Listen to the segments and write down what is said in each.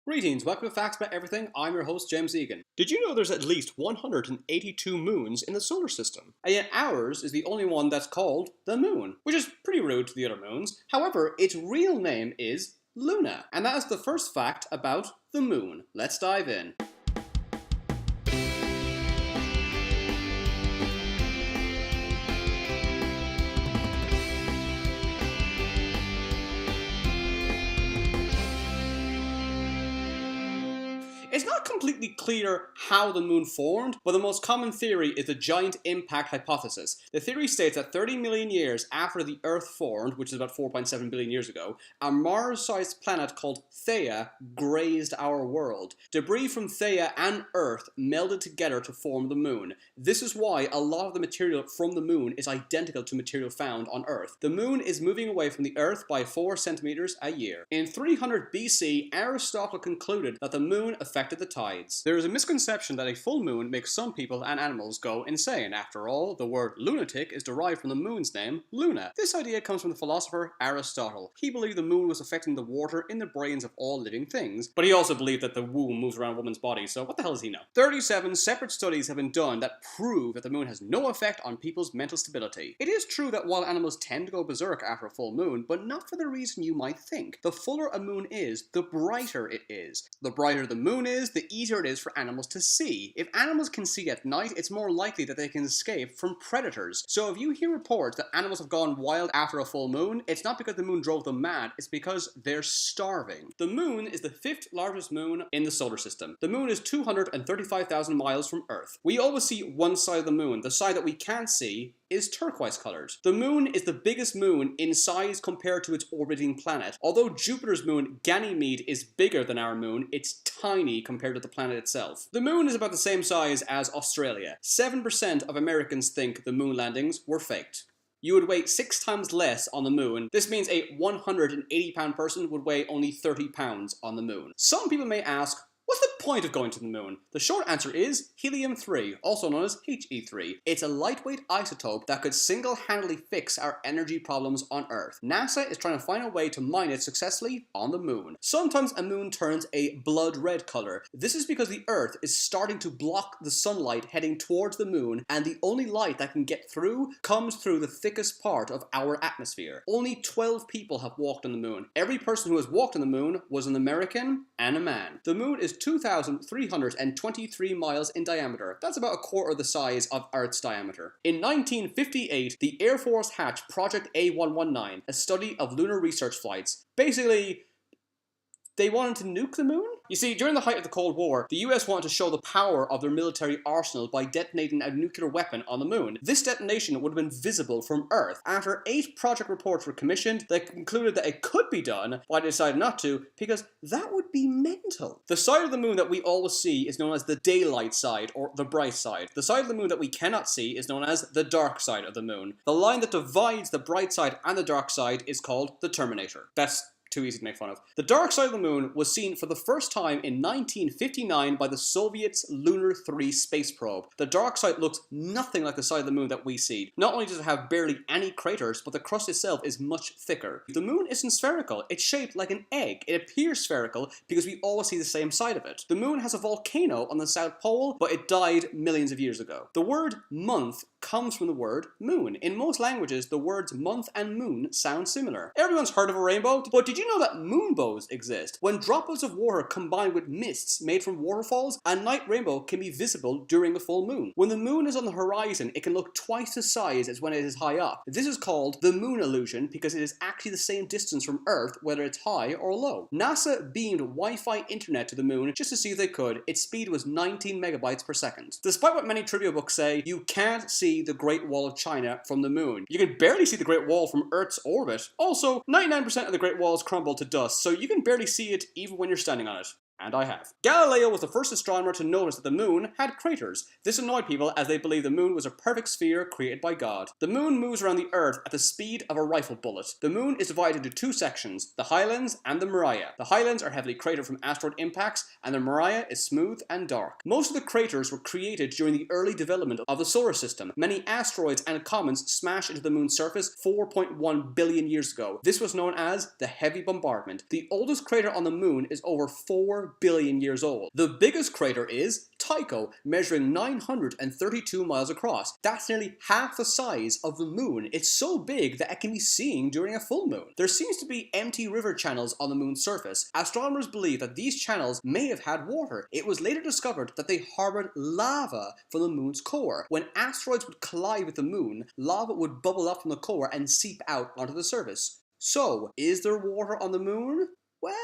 Greetings, welcome to Facts About Everything. I'm your host, James Egan. Did you know there's at least 182 moons in the solar system? And yet ours is the only one that's called the moon, which is pretty rude to the other moons. However, its real name is Luna. And that is the first fact about the moon. Let's dive in. It's not completely clear how the moon formed, but the most common theory is the giant impact hypothesis. The theory states that 30 million years after the Earth formed, which is about 4.7 billion years ago, a Mars-sized planet called Theia grazed our world. Debris from Theia and Earth melded together to form the moon. This is why a lot of the material from the moon is identical to material found on Earth. The moon is moving away from the Earth by 4 centimeters a year. In 300 BC, Aristotle concluded that the moon affected the tides. There is a misconception that a full moon makes some people and animals go insane. After all, the word lunatic is derived from the moon's name, Luna. This idea comes from the philosopher Aristotle. He believed the moon was affecting the water in the brains of all living things, but he also believed that the womb moves around a woman's body, so what the hell does he know? 37 separate studies have been done that prove that the moon has no effect on people's mental stability. It is true that wild animals tend to go berserk after a full moon, but not for the reason you might think. The fuller a moon is, the brighter it is. The brighter the moon is, the easier it is for animals to see. If animals can see at night, it's more likely that they can escape from predators. So if you hear reports that animals have gone wild after a full moon, it's not because the moon drove them mad, it's because they're starving. The moon is the 5th largest moon in the solar system. The moon is 235,000 miles from Earth. We always see one side of the moon. The side that we can't see is turquoise colors. The moon is the biggest moon in size compared to its orbiting planet. Although Jupiter's moon, Ganymede, is bigger than our moon, it's tiny compared to the planet itself. The moon is about the same size as Australia. 7% of Americans think the moon landings were faked. You would weigh 6 times less on the moon. This means a 180-pound person would weigh only 30 pounds on the moon. Some people may ask, what's the point of going to the moon? The short answer is helium-3, also known as He3. It's a lightweight isotope that could single-handedly fix our energy problems on Earth. NASA is trying to find a way to mine it successfully on the moon. Sometimes a moon turns a blood red color. This is because the Earth is starting to block the sunlight heading towards the moon, and the only light that can get through comes through the thickest part of our atmosphere. Only 12 people have walked on the moon. Every person who has walked on the moon was an American and a man. The moon is 2,323 miles in diameter. That's about a quarter of the size of Earth's diameter. In 1958, the Air Force hatched Project A119, a study of lunar research flights. Basically, they wanted to nuke the moon? You see, during the height of the Cold War, the US wanted to show the power of their military arsenal by detonating a nuclear weapon on the moon. This detonation would have been visible from Earth. After 8 project reports were commissioned, they concluded that it could be done, but they decided not to, because that would be mental. The side of the moon that we always see is known as the daylight side, or the bright side. The side of the moon that we cannot see is known as the dark side of the moon. The line that divides the bright side and the dark side is called the terminator. That's too easy to make fun of. The dark side of the moon was seen for the first time in 1959 by the Soviets' Lunar 3 space probe. The dark side looks nothing like the side of the moon that we see. Not only does it have barely any craters, but the crust itself is much thicker. The moon isn't spherical, it's shaped like an egg. It appears spherical because we always see the same side of it. The moon has a volcano on the South Pole, but it died millions of years ago. The word month comes from the word moon. In most languages, the words month and moon sound similar. Everyone's heard of a rainbow, but did you know that moonbows exist? When droplets of water combine with mists made from waterfalls, a night rainbow can be visible during a full moon. When the moon is on the horizon, it can look twice the size as when it is high up. This is called the moon illusion because it is actually the same distance from Earth whether it's high or low. NASA beamed Wi-Fi internet to the moon just to see if they could. Its speed was 19 megabytes per second. Despite what many trivia books say, you can't see the Great Wall of China from the moon. You can barely see the Great Wall from Earth's orbit. Also, 99% of the Great Walls crumble to dust, so you can barely see it even when you're standing on it. And I have. Galileo was the first astronomer to notice that the moon had craters. This annoyed people as they believed the moon was a perfect sphere created by God. The moon moves around the Earth at the speed of a rifle bullet. The moon is divided into 2 sections, the highlands and the Maria. The highlands are heavily cratered from asteroid impacts, and the Maria is smooth and dark. Most of the craters were created during the early development of the solar system. Many asteroids and comets smashed into the moon's surface 4.1 billion years ago. This was known as the heavy bombardment. The oldest crater on the moon is over 4 4 billion years old. The biggest crater is Tycho, measuring 932 miles across. That's nearly half the size of the moon. It's so big that it can be seen during a full moon. There seems to be empty river channels on the moon's surface. Astronomers believe that these channels may have had water. It was later discovered that they harbored lava from the moon's core. When asteroids would collide with the moon, lava would bubble up from the core and seep out onto the surface. So, is there water on the moon? Well,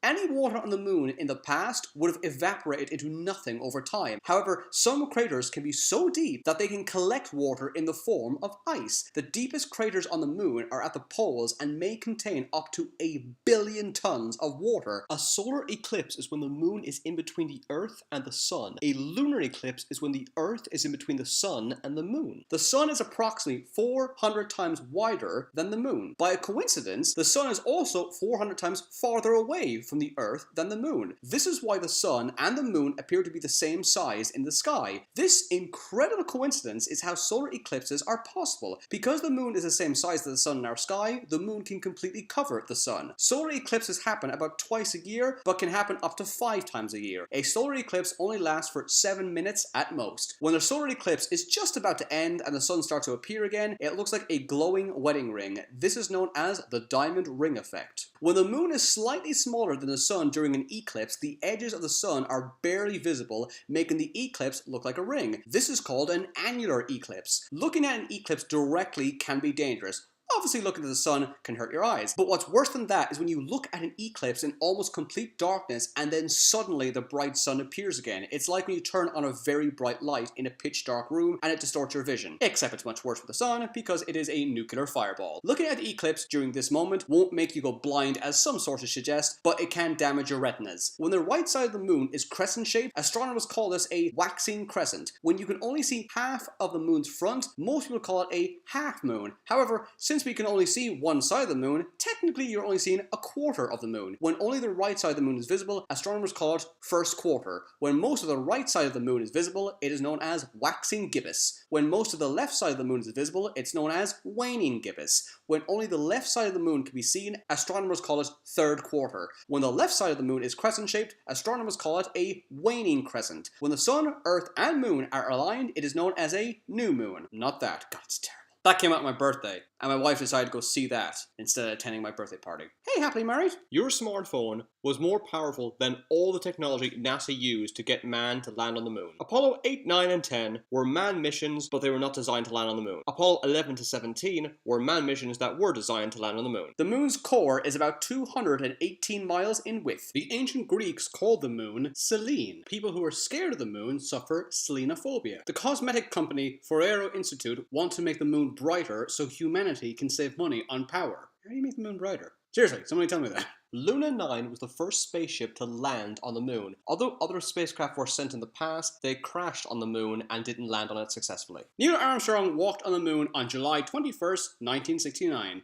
any water on the moon in the past would have evaporated into nothing over time. However, some craters can be so deep that they can collect water in the form of ice. The deepest craters on the moon are at the poles and may contain up to 1 billion tons of water. A solar eclipse is when the moon is in between the Earth and the sun. A lunar eclipse is when the Earth is in between the sun and the moon. The sun is approximately 400 times wider than the moon. By a coincidence, the sun is also 400 times farther away from the Earth than the moon. This is why the sun and the moon appear to be the same size in the sky. This incredible coincidence is how solar eclipses are possible. Because the moon is the same size as the sun in our sky, the moon can completely cover the sun. Solar eclipses happen about twice a year, but can happen up to 5 times a year. A solar eclipse only lasts for 7 minutes at most. When a solar eclipse is just about to end and the sun starts to appear again, it looks like a glowing wedding ring. This is known as the diamond ring effect. When the moon is slightly smaller than the sun during an eclipse, the edges of the sun are barely visible, making the eclipse look like a ring. This is called an annular eclipse. Looking at an eclipse directly can be dangerous. Obviously, looking at the sun can hurt your eyes. But what's worse than that is when you look at an eclipse in almost complete darkness and then suddenly the bright sun appears again. It's like when you turn on a very bright light in a pitch dark room and it distorts your vision. Except it's much worse for the sun because it is a nuclear fireball. Looking at the eclipse during this moment won't make you go blind as some sources suggest, but it can damage your retinas. When the right side of the moon is crescent shaped, astronomers call this a waxing crescent. When you can only see half of the moon's front, most people call it a half moon. However, since we can only see one side of the moon, technically you're only seeing a quarter of the moon. When only the right side of the moon is visible, astronomers call it first quarter. When most of the right side of the moon is visible, it is known as waxing gibbous. When most of the left side of the moon is visible, it's known as waning gibbous. When only the left side of the moon can be seen, astronomers call it third quarter. When the left side of the moon is crescent shaped, astronomers call it a waning crescent. When the sun, earth, and moon are aligned, it is known as a new moon. Not that. God, it's terrible. That came out on my birthday, and my wife decided to go see that instead of attending my birthday party. Hey, happily married? Your smartphone was more powerful than all the technology NASA used to get man to land on the moon. Apollo 8, 9, and 10 were manned missions, but they were not designed to land on the moon. Apollo 11 to 17 were manned missions that were designed to land on the moon. The moon's core is about 218 miles in width. The ancient Greeks called the moon Selene. People who are scared of the moon suffer selenophobia. The cosmetic company Ferrero Institute want to make the moon brighter so humanity can save money on power. How do you make the moon brighter? Seriously, somebody tell me that. Luna 9 was the first spaceship to land on the moon. Although other spacecraft were sent in the past, they crashed on the moon and didn't land on it successfully. Neil Armstrong walked on the moon on July 21st, 1969.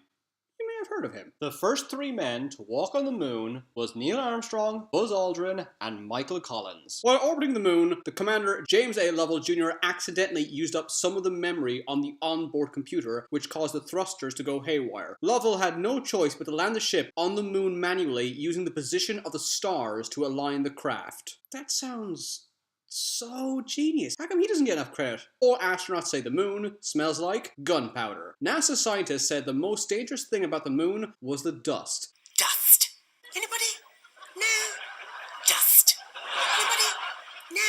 You may have heard of him. The first 3 men to walk on the moon was Neil Armstrong, Buzz Aldrin, and Michael Collins. While orbiting the moon, the commander James A. Lovell Jr. accidentally used up some of the memory on the onboard computer, which caused the thrusters to go haywire. Lovell had no choice but to land the ship on the moon manually using the position of the stars to align the craft. That sounds so genius. How come he doesn't get enough credit? All astronauts say the moon smells like gunpowder. NASA scientists said the most dangerous thing about the moon was the dust. Dust. Anybody? No. Dust. Anybody? No.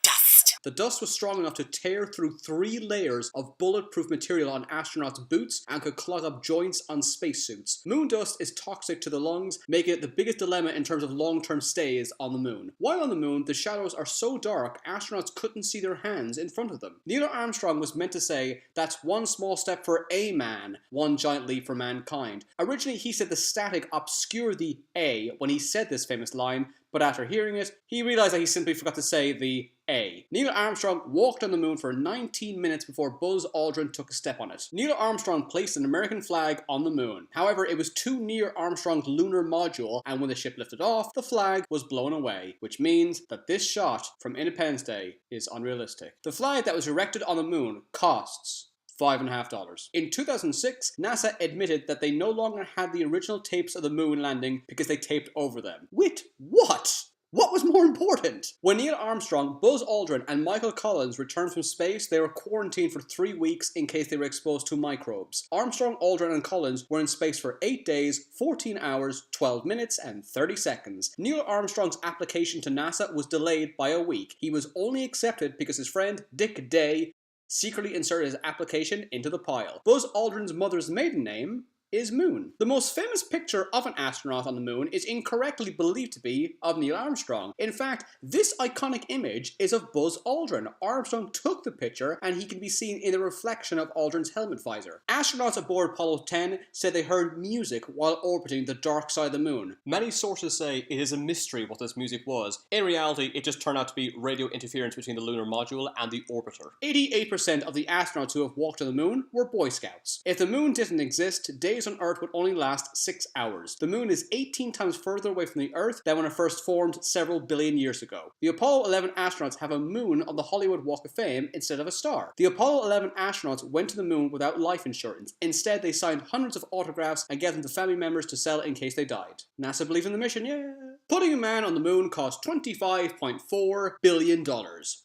Dust. The dust was strong enough to tear through 3 layers of bulletproof material on astronauts' boots and could clog up joints on spacesuits. Moon dust is toxic to the lungs, making it the biggest dilemma in terms of long-term stays on the moon. While on the moon, the shadows are so dark, astronauts couldn't see their hands in front of them. Neil Armstrong was meant to say, "That's one small step for a man, one giant leap for mankind." Originally, he said the static obscured the A when he said this famous line, but after hearing it, he realized that he simply forgot to say the A. Neil Armstrong walked on the moon for 19 minutes before Buzz Aldrin took a step on it. Neil Armstrong placed an American flag on the moon. However, it was too near Armstrong's lunar module, and when the ship lifted off, the flag was blown away, which means that this shot from Independence Day is unrealistic. The flag that was erected on the moon costs $5.50. In 2006, NASA admitted that they no longer had the original tapes of the moon landing because they taped over them. With what? What was more important? When Neil Armstrong, Buzz Aldrin, and Michael Collins returned from space, they were quarantined for 3 weeks in case they were exposed to microbes. Armstrong, Aldrin, and Collins were in space for 8 days, 14 hours, 12 minutes, and 30 seconds. Neil Armstrong's application to NASA was delayed by a week. He was only accepted because his friend, Dick Day, secretly inserted his application into the pile. Buzz Aldrin's mother's maiden name is Moon. The most famous picture of an astronaut on the moon is incorrectly believed to be of Neil Armstrong. In fact, this iconic image is of Buzz Aldrin. Armstrong took the picture and he can be seen in the reflection of Aldrin's helmet visor. Astronauts aboard Apollo 10 said they heard music while orbiting the dark side of the moon. Many sources say it is a mystery what this music was. In reality, it just turned out to be radio interference between the lunar module and the orbiter. 88% of the astronauts who have walked on the moon were Boy Scouts. If the moon didn't exist, days on Earth would only last 6 hours. The moon is 18 times further away from the Earth than when it first formed several billion years ago. The Apollo 11 astronauts have a moon on the Hollywood Walk of Fame instead of a star. The Apollo 11 astronauts went to the moon without life insurance. Instead, they signed hundreds of autographs and gave them to family members to sell in case they died. NASA believed in the mission, yeah. Putting a man on the moon cost $25.4 billion.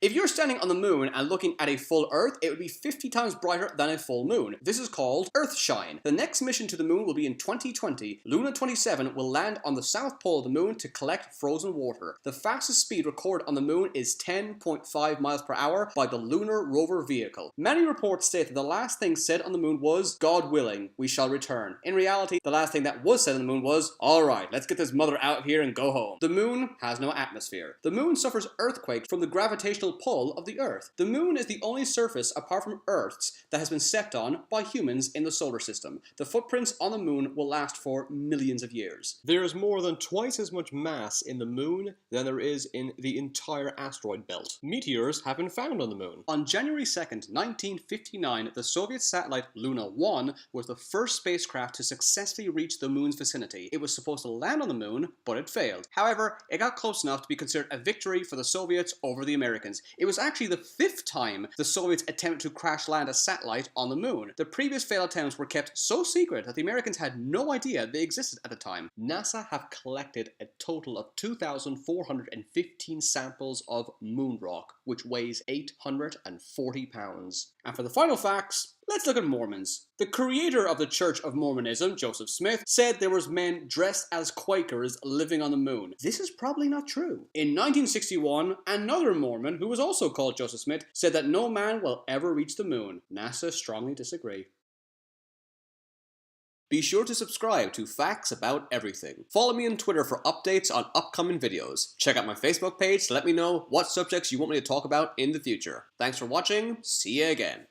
If you're standing on the moon and looking at a full Earth, it would be 50 times brighter than a full moon. This is called Earthshine. The next mission to the moon will be in 2020. Luna 27 will land on the south pole of the moon to collect frozen water. The fastest speed recorded on the moon is 10.5 miles per hour by the lunar rover vehicle. Many reports state that the last thing said on the moon was, "God willing, we shall return." In reality, the last thing that was said on the moon was, "Alright, let's get this mother out of here and go home." The moon has no atmosphere. The moon suffers earthquakes from the gravitational pull of the Earth. The moon is the only surface apart from Earth's that has been stepped on by humans in the solar system. The footprints on the moon will last for millions of years. There is more than twice as much mass in the moon than there is in the entire asteroid belt. Meteors have been found on the moon. On January 2nd, 1959, the Soviet satellite Luna 1 was the first spacecraft to successfully reach the moon's vicinity. It was supposed to land on the moon, but it failed. However, it got close enough to be considered a victory for the Soviets over the Americans. It was actually the 5th time the Soviets attempted to crash land a satellite on the moon. The previous failed attempts were kept so secret that the Americans had no idea they existed at the time. NASA have collected a total of 2,415 samples of moon rock, which weighs 840 pounds. And for the final facts, let's look at Mormons. The creator of the Church of Mormonism, Joseph Smith, said there was men dressed as Quakers living on the moon. This is probably not true. In 1961, another Mormon, who was also called Joseph Smith, said that no man will ever reach the moon. NASA strongly disagree. Be sure to subscribe to Facts About Everything. Follow me on Twitter for updates on upcoming videos. Check out my Facebook page to let me know what subjects you want me to talk about in the future. Thanks for watching. See you again.